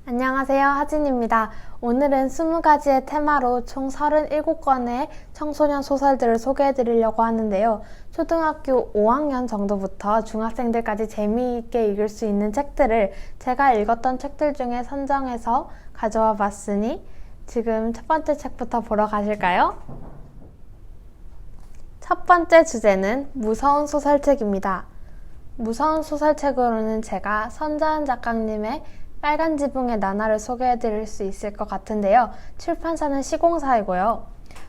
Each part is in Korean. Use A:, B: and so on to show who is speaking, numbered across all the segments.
A: 안녕하세요, 하진입니다. 오늘은 20가지의 테마로 총 37권의 청소년 소설들을 소개해드리려고 하는데요. 초등학교 5학년 정도부터 중학생들까지 재미있게 읽을 수 있는 책들을 제가 읽었던 책들 중에 선정해서 가져와 봤으니 지금 첫 번째 책부터 보러 가실까요? 첫 번째 주제는 무서운 소설책입니다. 무서운 소설책으로는 제가 선자은 작가님의 빨간 지붕의 나날을 소개해드릴 수 있을 것 같은데요. 출판사는 시공사이고요.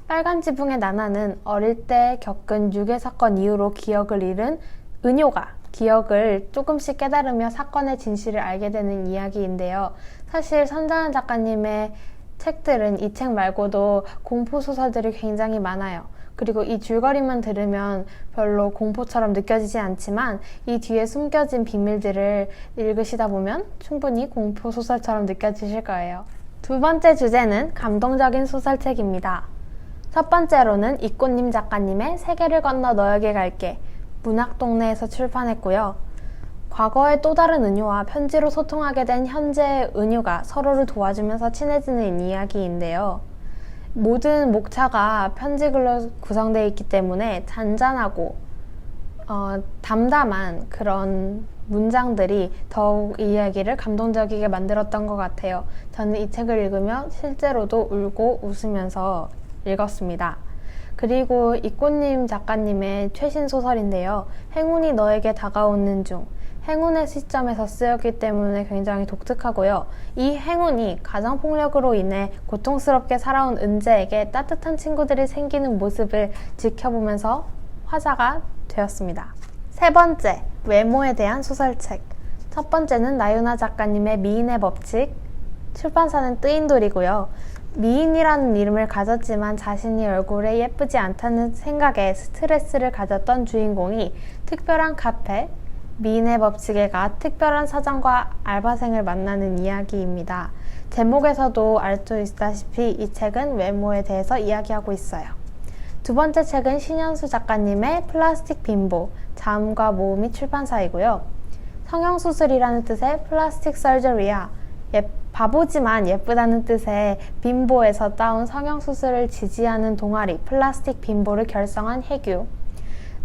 A: 빨간 지붕의 나날은 어릴 때 겪은 유괴 사건 이후로 기억을 잃은 은효가 기억을 조금씩 깨달으며 사건의 진실을 알게 되는 이야기인데요. 사실 선자은 작가님의 책들은 이 책 말고도 공포소설들이 굉장히 많아요. 그리고 이 줄거리만 들으면 별로 공포처럼 느껴지지 않지만 이 뒤에 숨겨진 비밀들을 읽으시다 보면 충분히 공포소설처럼 느껴지실 거예요. 두 번째 주제는 감동적인 소설책입니다. 첫 번째로는 이꽃님 작가님의 세계를 건너 너에게 갈게 문학동네에서 출판했고요. 과거의 또 다른 은효와 편지로 소통하게 된 현재의 은효가 서로를 도와주면서 친해지는 이야기인데요. 모든 목차가 편지글로 구성되어 있기 때문에 잔잔하고 담담한 그런 문장들이 더욱 이 이야기를 감동적이게 만들었던 것 같아요. 저는 이 책을 읽으며 실제로도 울고 웃으면서 읽었습니다. 그리고 이꽃님 작가님의 최신 소설인데요. 행운이 너에게 다가오는 중 행운의 시점에서 쓰였기 때문에 굉장히 독특하고요. 이 행운이 가정폭력으로 인해 고통스럽게 살아온 은재에게 따뜻한 친구들이 생기는 모습을 지켜보면서 화자가 되었습니다. 세 번째, 외모에 대한 소설책. 첫 번째는 나윤아 작가님의 미인의 법칙, 출판사는 뜨인돌이고요. 미인이라는 이름을 가졌지만 자신이 얼굴에 예쁘지 않다는 생각에 스트레스를 가졌던 주인공이 특별한 카페, 미인의 법칙에 가 특별한 사장과 알바생을 만나는 이야기입니다. 제목에서도 알 수 있다시피 이 책은 외모에 대해서 이야기하고 있어요. 두 번째 책은 신현수 작가님의 플라스틱 빈보, 자음과 모음이 출판사이고요. 성형수술이라는 뜻의 플라스틱 서저리야 바보지만 예쁘다는 뜻의 빈보에서 따온 성형수술을 지지하는 동아리 플라스틱 빈보를 결성한 해규.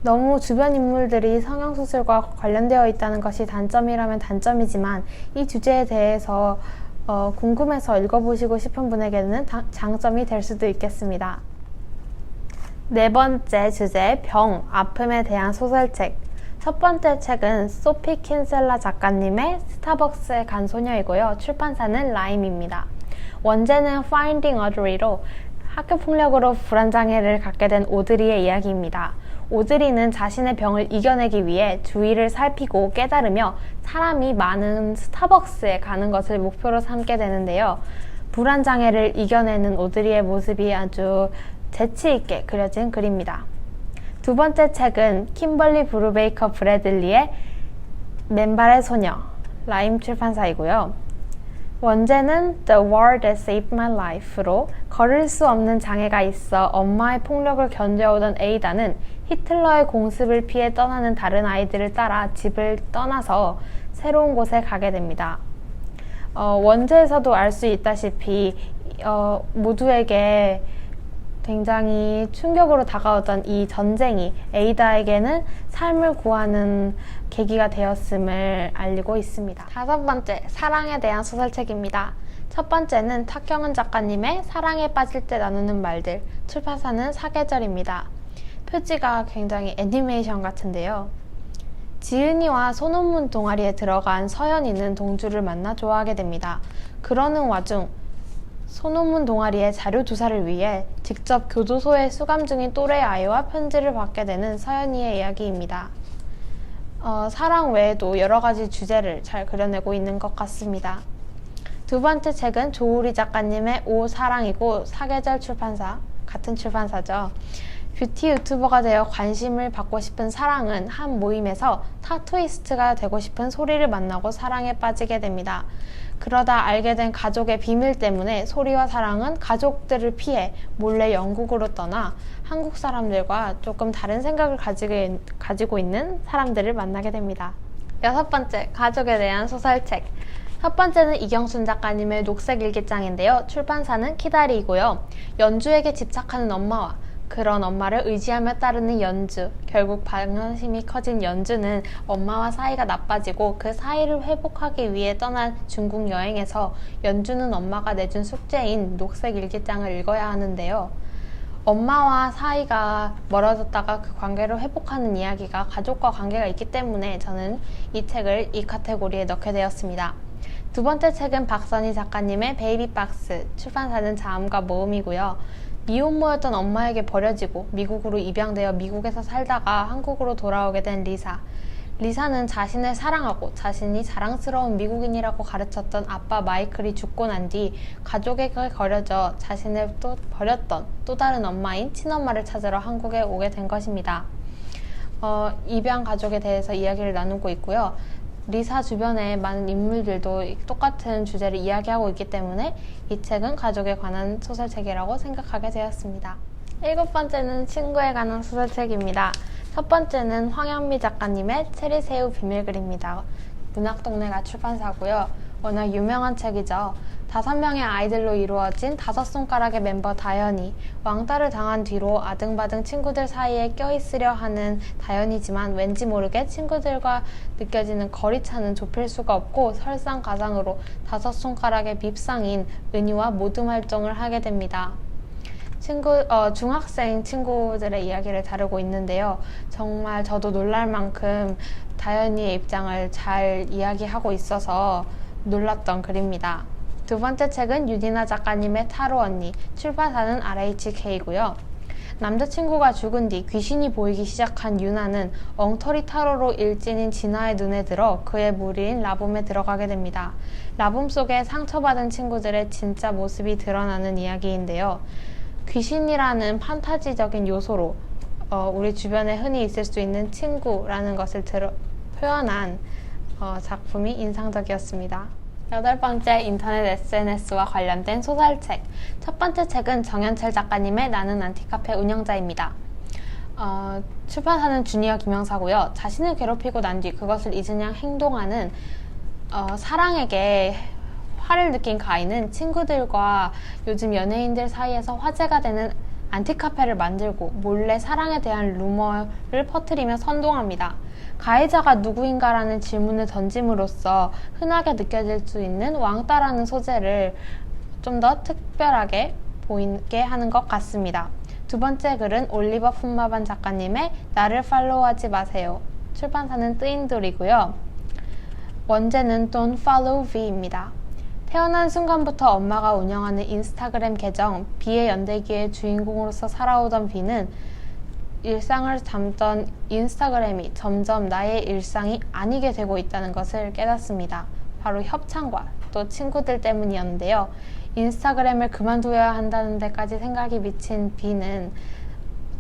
A: 너무 주변 인물들이 성형수술과 관련되어 있다는 것이 단점이라면 단점이지만 이 주제에 대해서 궁금해서 읽어보시고 싶은 분에게는 장점이 될 수도 있겠습니다. 네 번째 주제, 병, 아픔에 대한 소설책. 첫 번째 책은 소피 킨셀라 작가님의 스타벅스에 간 소녀이고요. 출판사는 라임입니다. 원제는 Finding Audrey로 학교폭력으로 불안장애를 갖게 된 오드리의 이야기입니다. 오드리는 자신의 병을 이겨내기 위해 주위를 살피고 깨달으며 사람이 많은 스타벅스에 가는 것을 목표로 삼게 되는데요. 불안장애를 이겨내는 오드리의 모습이 아주 재치있게 그려진 글입니다. 두 번째 책은 kimberly brubaker bradley의 맨발의 소녀, 라임 출판사이고요. 원제는 The War That Saved My Life로 걸을 수 없는 장애가 있어 엄마의 폭력을 견뎌오던 에이다는 히틀러의 공습을 피해 떠나는 다른 아이들을 따라 집을 떠나서 새로운 곳에 가게 됩니다. 원제에서도 알 수 있다시피 모두에게 굉장히 충격으로 다가오던 이 전쟁이 에이다에게는 삶을 구하는 계기가 되었음을 알리고 있습니다. 다섯 번째, 사랑에 대한 소설책입니다. 첫 번째는 탁경은 작가님의 사랑에 빠질 때 나누는 말들, 출판사는 사계절입니다. 표지가 굉장히 애니메이션 같은데요. 지은이와 소논문 동아리에 들어간 서연이는 동주를 만나 좋아하게 됩니다. 그러는 와중 소논문 동아리의 자료 조사를 위해 직접 교도소에 수감 중인 또래 아이와 편지를 받게 되는 서연이의 이야기입니다. 사랑 외에도 여러 가지 주제를 잘 그려내고 있는 것 같습니다. 두 번째 책은 조우리 작가님의 오 사랑이고 사계절 출판사, 같은 출판사죠. 뷰티 유튜버가 되어 관심을 받고 싶은 사랑은 한 모임에서 타투이스트가 되고 싶은 소리를 만나고 사랑에 빠지게 됩니다. 그러다 알게 된 가족의 비밀 때문에 소리와 사랑은 가족들을 피해 몰래 영국으로 떠나 한국 사람들과 조금 다른 생각을 가지고 있는 사람들을 만나게 됩니다. 여섯 번째, 가족에 대한 소설책. 첫 번째는 이경순 작가님의 녹색 일기장인데요. 출판사는 키다리이고요. 연주에게 집착하는 엄마와 그런 엄마를 의지하며 따르는 연주, 결국 방심이 커진 연주는 엄마와 사이가 나빠지고 그 사이를 회복하기 위해 떠난 중국 여행에서 연주는 엄마가 내준 숙제인 녹색 일기장을 읽어야 하는데요. 엄마와 사이가 멀어졌다가 그 관계를 회복하는 이야기가 가족과 관계가 있기 때문에 저는 이 책을 이 카테고리에 넣게 되었습니다. 두 번째 책은 박선희 작가님의 베이비박스, 출판사는 자음과 모음이고요. 미혼모였던 엄마에게 버려지고 미국으로 입양되어 미국에서 살다가 한국으로 돌아오게 된 리사. 리사는 자신을 사랑하고 자신이 자랑스러운 미국인이라고 가르쳤던 아빠 마이클이 죽고 난 뒤 가족에게 버려져 자신을 또 버렸던 또 다른 엄마인 친엄마를 찾으러 한국에 오게 된 것입니다. 입양 가족에 대해서 이야기를 나누고 있고요. 리사 주변에 많은 인물들도 똑같은 주제를 이야기하고 있기 때문에 이 책은 가족에 관한 소설책이라고 생각하게 되었습니다. 일곱 번째는 친구에 관한 소설책입니다. 첫 번째는 황현미 작가님의 체리새우 비밀글입니다. 문학동네가 출판사고요. 워낙 유명한 책이죠. 5명의 아이들로 이루어진 5손가락의 멤버 다현이, 왕따를 당한 뒤로 아등바등 친구들 사이에 껴있으려 하는 다현이지만 왠지 모르게 친구들과 느껴지는 거리차는 좁힐 수가 없고 설상가상으로 5손가락의 밉상인 은유와 모둠 활동을 하게 됩니다. 중학생 친구들의 이야기를 다루고 있는데요. 정말 저도 놀랄 만큼 다현이의 입장을 잘 이야기하고 있어서 놀랐던 글입니다. 두 번째 책은 유디나 작가님의 타로 언니, 출판사는 RHK고요. 남자친구가 죽은 뒤 귀신이 보이기 시작한 유나는 엉터리 타로로 일진인 진아의 눈에 들어 그의 무리인 라붐에 들어가게 됩니다. 라붐 속에 상처받은 친구들의 진짜 모습이 드러나는 이야기인데요. 귀신이라는 판타지적인 요소로 우리 주변에 흔히 있을 수 있는 친구라는 것을 표현한 작품이 인상적이었습니다. 여덟 번째, 인터넷 SNS와 관련된 소설책. 첫 번째 책은 정현철 작가님의 나는 안티카페 운영자입니다. 출판사는 주니어 김영사고요. 자신을 괴롭히고 난 뒤 그것을 잊은 양 행동하는 사랑에게 화를 느낀 가인은 친구들과 요즘 연예인들 사이에서 화제가 되는 안티카페를 만들고 몰래 사랑에 대한 루머를 퍼뜨리며 선동합니다. 가해자가 누구인가라는 질문을 던짐으로써 흔하게 느껴질 수 있는 왕따라는 소재를 좀 더 특별하게 보이게 하는 것 같습니다. 두 번째 글은 올리버 푼마반 작가님의 나를 팔로우하지 마세요. 출판사는 뜨인돌이고요. 원제는 Don't Follow V입니다. 태어난 순간부터 엄마가 운영하는 인스타그램 계정 비의 연대기의 주인공으로서 살아오던 비는 일상을 담던 인스타그램이 점점 나의 일상이 아니게 되고 있다는 것을 깨닫습니다. 바로 협찬과 또 친구들 때문이었는데요. 인스타그램을 그만둬야 한다는 데까지 생각이 미친 비는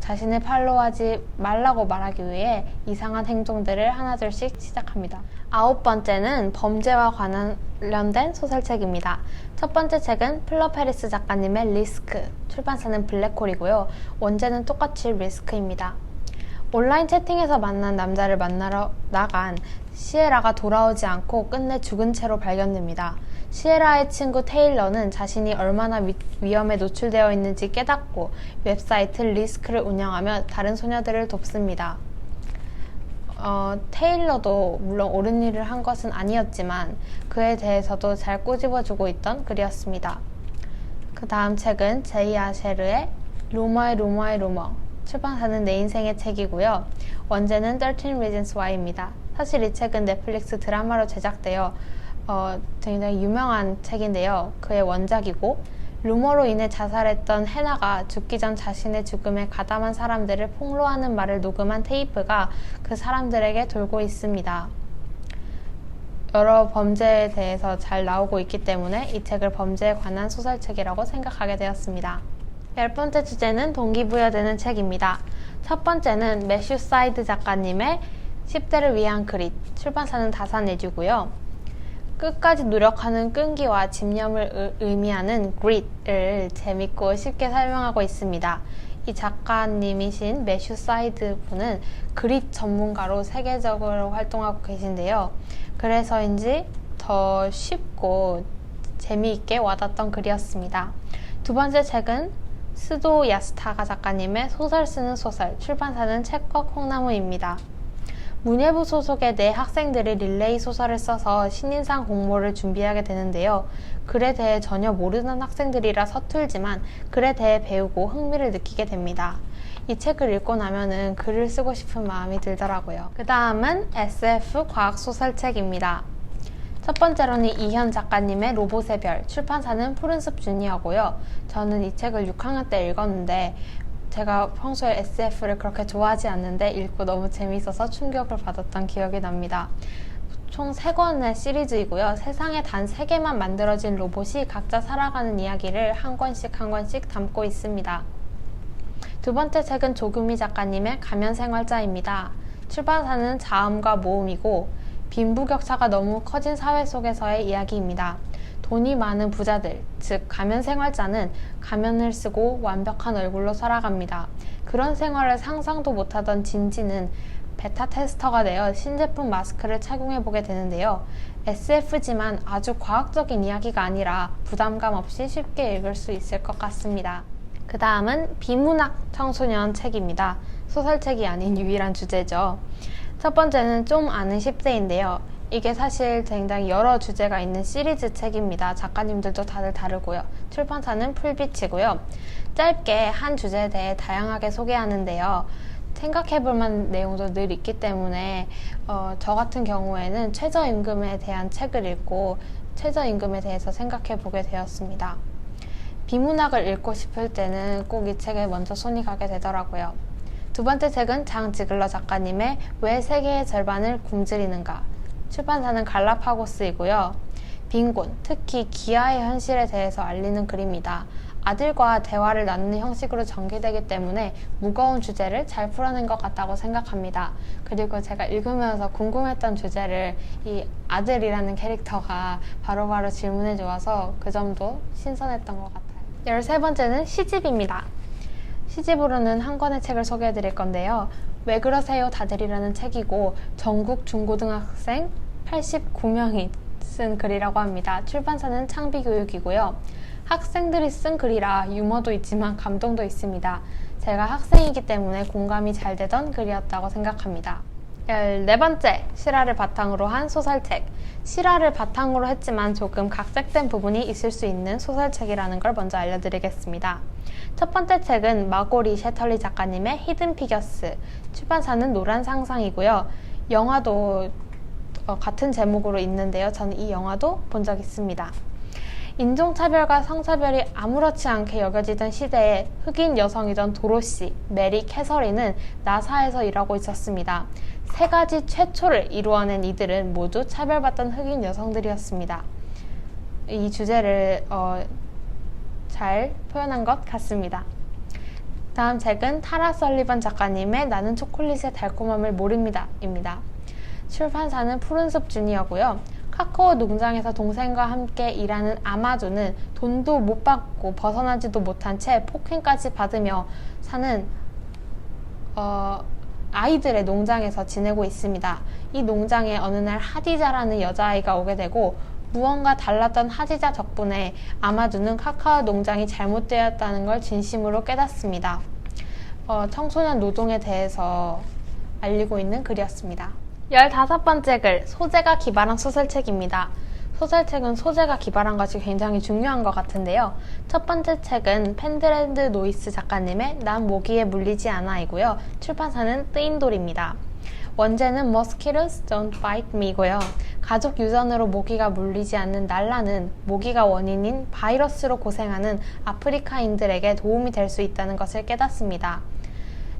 A: 자신을 팔로우하지 말라고 말하기 위해 이상한 행동들을 하나둘씩 시작합니다. 아홉 번째는 범죄와 관련된 소설책입니다. 첫 번째 책은 플러 페리스 작가님의 리스크, 출판사는 블랙홀이고요. 원제는 똑같이 리스크입니다. 온라인 채팅에서 만난 남자를 만나러 나간 시에라가 돌아오지 않고 끝내 죽은 채로 발견됩니다. 시에라의 친구 테일러는 자신이 얼마나 위험에 노출되어 있는지 깨닫고 웹사이트 리스크를 운영하며 다른 소녀들을 돕습니다. 테일러도 물론 옳은 일을 한 것은 아니었지만 그에 대해서도 잘 꼬집어주고 있던 글이었습니다. 그 다음 책은 제이 아셰르의 루머의 루머의 루머, 출판사는 내 인생의 책이고요. 원제는 13 Reasons Why입니다. 사실 이 책은 넷플릭스 드라마로 제작되어 굉장히 유명한 책인데요. 그의 원작이고 루머로 인해 자살했던 해나가 죽기 전 자신의 죽음에 가담한 사람들을 폭로하는 말을 녹음한 테이프가 그 사람들에게 돌고 있습니다. 여러 범죄에 대해서 잘 나오고 있기 때문에 이 책을 범죄에 관한 소설책이라고 생각하게 되었습니다. 열 번째 주제는 동기부여되는 책입니다. 첫 번째는 매슈 사이드 작가님의 10대를 위한 그릿, 출판사는 다산에듀고요. 끝까지 노력하는 끈기와 집념을 의미하는 grit을 재밌고 쉽게 설명하고 있습니다. 이 작가님이신 매슈 사이드 분은 그릿 전문가로 세계적으로 활동하고 계신데요. 그래서인지 더 쉽고 읽고 재미있게 와닿던 글이었습니다. 두 번째 책은 스도 야스타가 작가님의 소설 쓰는 소설, 출판사는 책과 콩나무입니다. 문예부 소속의 네 학생들이 릴레이 소설을 써서 신인상 공모를 준비하게 되는데요. 글에 대해 전혀 모르는 학생들이라 서툴지만 글에 대해 배우고 흥미를 느끼게 됩니다. 이 책을 읽고 나면은 글을 쓰고 싶은 마음이 들더라고요. 그 다음은 SF 과학소설책입니다. 첫 번째로는 이현 작가님의 로봇의 별, 출판사는 푸른숲 주니어고요. 저는 이 책을 6학년 때 읽었는데 제가 평소에 SF를 그렇게 좋아하지 않는데 읽고 너무 재미있어서 충격을 받았던 기억이 납니다. 총 3권의 시리즈이고요. 세상에 단 3개만 만들어진 로봇이 각자 살아가는 이야기를 한 권씩 한 권씩 담고 있습니다. 두 번째 책은 조규미 작가님의 가면생활자입니다. 출판사는 자음과 모음이고 빈부격차가 너무 커진 사회 속에서의 이야기입니다. 돈이 많은 부자들, 즉 가면생활자는 가면을 쓰고 완벽한 얼굴로 살아갑니다. 그런 생활을 상상도 못하던 진지는 베타 테스터가 되어 신제품 마스크를 착용해보게 되는데요. SF지만 아주 과학적인 이야기가 아니라 부담감 없이 쉽게 읽을 수 있을 것 같습니다. 그 다음은 비문학 청소년 책입니다. 소설책이 아닌 유일한 주제죠. 첫 번째는 좀 아는 10대인데요. 이게 사실 굉장히 여러 주제가 있는 시리즈 책입니다. 작가님들도 다들 다르고요. 출판사는 풀빛이고요. 짧게 한 주제에 대해 다양하게 소개하는데요. 생각해볼 만한 내용도 늘 있기 때문에 저 같은 경우에는 최저임금에 대한 책을 읽고 최저임금에 대해서 생각해보게 되었습니다. 비문학을 읽고 싶을 때는 꼭 이 책에 먼저 손이 가게 되더라고요. 두 번째 책은 장 지글러 작가님의 왜 세계의 절반을 굶주리는가, 출판사는 갈라파고스이고요. 빈곤, 특히 기아의 현실에 대해서 알리는 글입니다. 아들과 대화를 나누는 형식으로 전개되기 때문에 무거운 주제를 잘 풀어낸 것 같다고 생각합니다. 그리고 제가 읽으면서 궁금했던 주제를 이 아들이라는 캐릭터가 바로바로 질문해 주어서 그 점도 신선했던 것 같아요. 13번째는 시집입니다. 시집으로는 한 권의 책을 소개해 드릴 건데요. 왜 그러세요 다들이라는 책이고 전국 중고등학생 89명이 쓴 글이라고 합니다. 출판사는 창비교육이고요. 학생들이 쓴 글이라 유머도 있지만 감동도 있습니다. 제가 학생이기 때문에 공감이 잘 되던 글이었다고 생각합니다. 14번째, 실화를 바탕으로 한 소설책. 실화를 바탕으로 했지만 조금 각색된 부분이 있을 수 있는 소설책이라는 걸 먼저 알려드리겠습니다. 첫 번째 책은 마고리 셰털리 작가님의 히든 피겨스, 출판사는 노란 상상이고요. 영화도 같은 제목으로 있는데요. 저는 이 영화도 본 적 있습니다. 인종차별과 성차별이 아무렇지 않게 여겨지던 시대에 흑인 여성이던 도로시, 메리 캐서린은 나사에서 일하고 있었습니다. 3가지 최초를 이루어낸 이들은 모두 차별받던 흑인 여성들이었습니다. 이 주제를 잘 표현한 것 같습니다. 다음 책은 타라 설리번 작가님의 나는 초콜릿의 달콤함을 모릅니다 입니다. 출판사는 푸른숲 주니어고요. 카카오 농장에서 동생과 함께 일하는 아마존은 돈도 못 받고 벗어나지도 못한 채 폭행까지 받으며 사는 아이들의 농장에서 지내고 있습니다. 이 농장에 어느 날 하디자라는 여자아이가 오게 되고 무언가 달랐던 하디자 덕분에 아마존은 카카오 농장이 잘못되었다는 걸 진심으로 깨닫습니다. 청소년 노동에 대해서 알리고 있는 글이었습니다. 15번째 글, 소재가 기발한 소설책입니다. 소설책은 소재가 기발한 것이 굉장히 중요한 것 같은데요. 첫 번째 책은 펜드랜드 노이스 작가님의 난 모기에 물리지 않아이고요. 출판사는 뜨인돌입니다. 원제는 Mosquitoes Don't Bite Me고요. 가족 유전으로 모기가 물리지 않는 날라는 모기가 원인인 바이러스로 고생하는 아프리카인들에게 도움이 될 수 있다는 것을 깨닫습니다.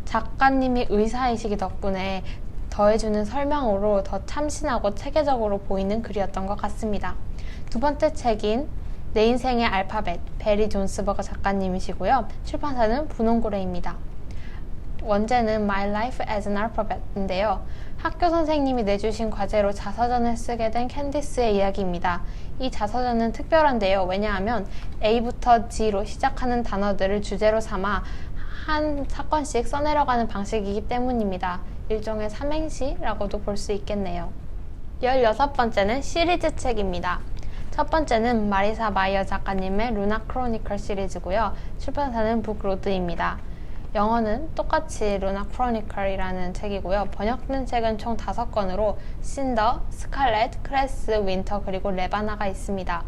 A: 작가님이 의사이시기 덕분에 더해주는 설명으로 더 참신하고 체계적으로 보이는 글이었던 것 같습니다. 두 번째 책인 내 인생의 알파벳, 베리 존스버거 작가님이시고요. 출판사는 분홍고래입니다. 원제는 My Life as an Alphabet인데요. 학교 선생님이 내주신 과제로 자서전을 쓰게 된 캔디스의 이야기입니다. 이 자서전은 특별한데요. 왜냐하면 A부터 G로 시작하는 단어들을 주제로 삼아 한 사건씩 써내려가는 방식이기 때문입니다. 일종의 삼행시라고도 볼 수 있겠네요. 16번째는 시리즈 책입니다. 첫 번째는 마리사 마이어 작가님의 루나 크로니클 시리즈고요. 출판사는 북로드입니다. 영어는 똑같이 루나 크로니클이라는 책이고요. 번역된 책은 총 5권으로 신더, 스칼렛, 크레스, 윈터 그리고 레바나가 있습니다.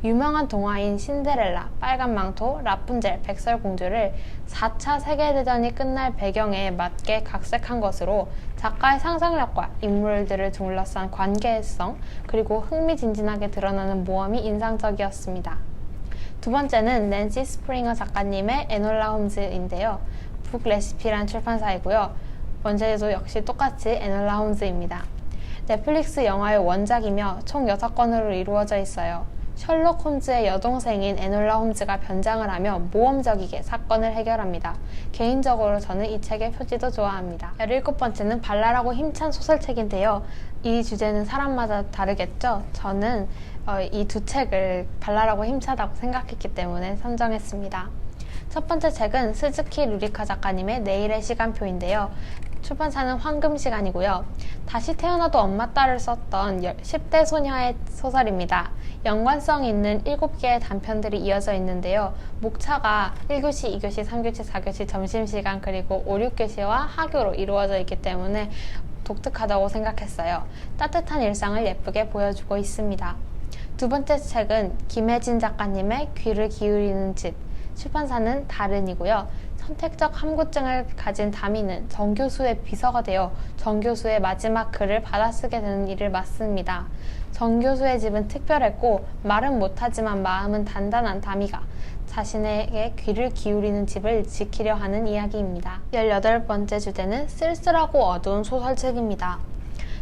A: 유명한 동화인 신데렐라, 빨간 망토, 라푼젤, 백설공주를 4차 세계대전이 끝날 배경에 맞게 각색한 것으로 작가의 상상력과 인물들을 둘러싼 관계성 그리고 흥미진진하게 드러나는 모험이 인상적이었습니다. 두 번째는 낸시 스프링어 작가님의 에놀라 홈즈인데요. 북레시피란 출판사이고요. 원제도 역시 똑같이 에놀라 홈즈입니다. 넷플릭스 영화의 원작이며 총 6권으로 이루어져 있어요. 셜록 홈즈의 여동생인 에놀라 홈즈가 변장을 하며 모험적이게 사건을 해결합니다. 개인적으로 저는 이 책의 표지도 좋아합니다. 17번째는 발랄하고 힘찬 소설책인데요. 이 주제는 사람마다 다르겠죠? 저는 이 두 책을 발랄하고 힘차다고 생각했기 때문에 선정했습니다. 첫 번째 책은 스즈키 루리카 작가님의 내일의 시간표인데요. 출판사는 황금시간이고요. 다시 태어나도 엄마 딸을 썼던 10대 소녀의 소설입니다. 연관성 있는 7개의 단편들이 이어져 있는데요. 목차가 1교시, 2교시, 3교시, 4교시, 점심시간 그리고 5, 6교시와 하교로 이루어져 있기 때문에 독특하다고 생각했어요. 따뜻한 일상을 예쁘게 보여주고 있습니다. 두 번째 책은 김혜진 작가님의 귀를 기울이는 집, 출판사는 다른이고요. 선택적 함구증을 가진 다미는 정교수의 비서가 되어 정교수의 마지막 글을 받아쓰게 되는 일을 맡습니다. 정교수의 집은 특별했고 말은 못하지만 마음은 단단한 다미가 자신에게 귀를 기울이는 집을 지키려 하는 이야기입니다. 18번째 주제는 쓸쓸하고 어두운 소설책입니다.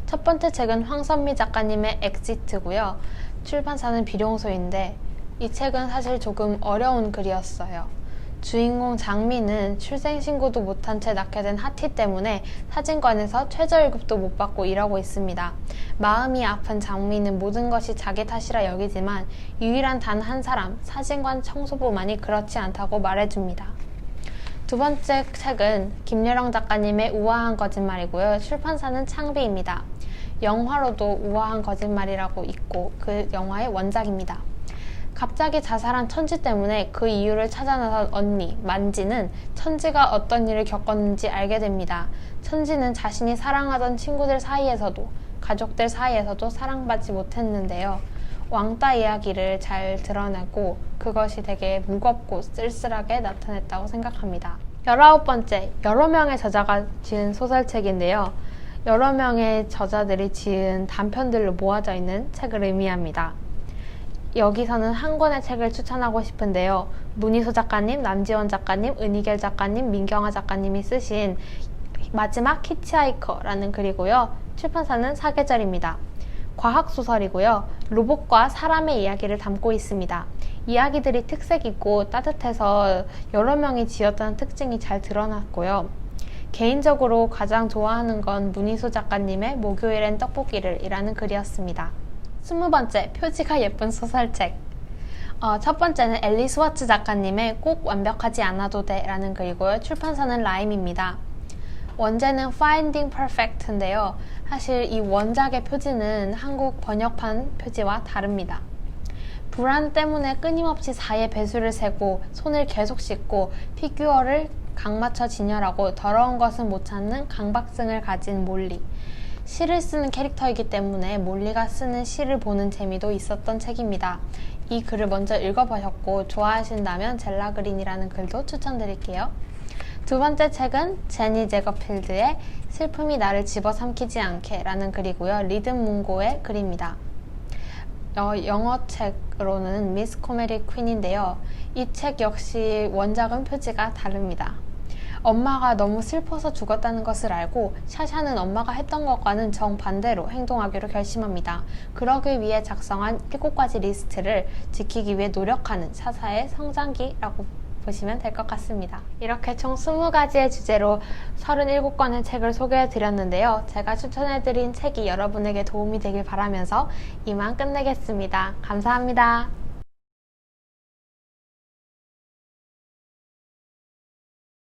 A: 첫 번째 책은 황선미 작가님의 엑지트고요. 출판사는 비룡소인데 이 책은 사실 조금 어려운 글이었어요. 주인공 장미는 출생신고도 못한 채 낳게 된 하티 때문에 사진관에서 최저일급도 못 받고 일하고 있습니다. 마음이 아픈 장미는 모든 것이 자기 탓이라 여기지만 유일한 단 한 사람, 사진관 청소부만이 그렇지 않다고 말해줍니다. 두 번째 책은 김여령 작가님의 우아한 거짓말이고요. 출판사는 창비입니다. 영화로도 우아한 거짓말이라고 있고 그 영화의 원작입니다. 갑자기 자살한 천지 때문에 그 이유를 찾아 나선 언니, 만지는 천지가 어떤 일을 겪었는지 알게 됩니다. 천지는 자신이 사랑하던 친구들 사이에서도 가족들 사이에서도 사랑받지 못했는데요. 왕따 이야기를 잘 드러내고 그것이 되게 무겁고 쓸쓸하게 나타냈다고 생각합니다. 19번째, 여러 명의 저자가 지은 소설책인데요. 여러 명의 저자들이 지은 단편들로 모아져 있는 책을 의미합니다. 여기서는 한 권의 책을 추천하고 싶은데요. 문희소 작가님, 남지원 작가님, 은희결 작가님, 민경아 작가님이 쓰신 마지막 히치하이커라는 글이고요. 출판사는 사계절입니다. 과학소설이고요. 로봇과 사람의 이야기를 담고 있습니다. 이야기들이 특색 있고 따뜻해서 여러 명이 지었다는 특징이 잘 드러났고요. 개인적으로 가장 좋아하는 건 문희소 작가님의 목요일엔 떡볶이를 이라는 글이었습니다. 20번째, 표지가 예쁜 소설책. 첫 번째는 앨리스 와츠 작가님의 꼭 완벽하지 않아도 돼 라는 글이고요. 출판사는 라임입니다. 원제는 Finding Perfect인데요. 사실 이 원작의 표지는 한국 번역판 표지와 다릅니다. 불안 때문에 끊임없이 사의 배수를 세고 손을 계속 씻고 피규어를 각 맞춰 진열하고 더러운 것은 못 찾는 강박증을 가진 몰리. 시를 쓰는 캐릭터이기 때문에 몰리가 쓰는 시를 보는 재미도 있었던 책입니다. 이 글을 먼저 읽어보셨고 좋아하신다면 젤라 그린이라는 글도 추천드릴게요. 두 번째 책은 제니 제거필드의 슬픔이 나를 집어삼키지 않게 라는 글이고요. 리듬 문고의 글입니다. 영어 책으로는 미스 코메디 퀸인데요. 이 책 역시 원작은 표지가 다릅니다. 엄마가 너무 슬퍼서 죽었다는 것을 알고 샤샤는 엄마가 했던 것과는 정반대로 행동하기로 결심합니다. 그러기 위해 작성한 7가지 리스트를 지키기 위해 노력하는 샤샤의 성장기라고 보시면 될 것 같습니다. 이렇게 총 20가지의 주제로 37권의 책을 소개해드렸는데요. 제가 추천해드린 책이 여러분에게 도움이 되길 바라면서 이만 끝내겠습니다. 감사합니다.